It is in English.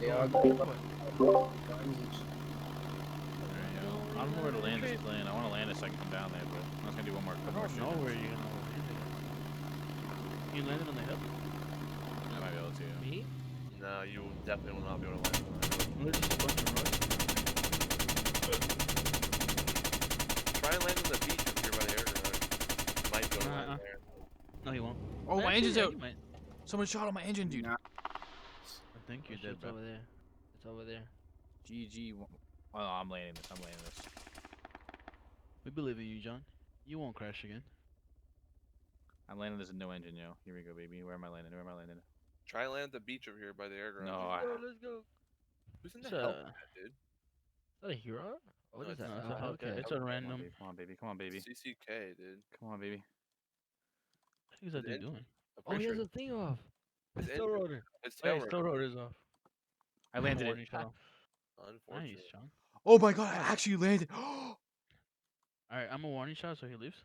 They going all to got what? guns and shit. Alright, yo. I don't know where to land this plane. I want to land it so I can come down there, but I'm just gonna do one more I couple more don't know where streams. you're gonna land it. You landed on the hill? I might be able to. Me? No, you definitely will not be able to land on that. There's just a bunch of rocks. Try and land on the beach up here by the aircraft. You might be able to land there. No, he won't. Oh, my engine's yeah, out. he might. Someone shot on my engine, dude. Nah. I think you're dead, It's bro. over there. It's over there. GG. Oh, no, I'm landing this. I'm landing this. We believe in you, John. You won't crash again. I'm landing this with no engine, yo. Here we go, baby. Where am I landing? Where am I landing? Try and land at the beach over here by the aircraft. No, Let's go. Who's in the It's helipad, dude? Is that a hero? What No, is it's that? not. Oh, Okay. okay. It's a random. Come on, baby. Come on, baby. CCK, dude. Come on, baby. What is that dude doing? I'm Oh, pretty he has sure a thing off. his His tail engine- rotor. his Oh, yeah, tail his tail rotor. rotor is off. I landed it. Warning shot off. Unfortunately. Nice, John. Oh my god, I actually landed. Alright, I'm a warning shot so he leaves.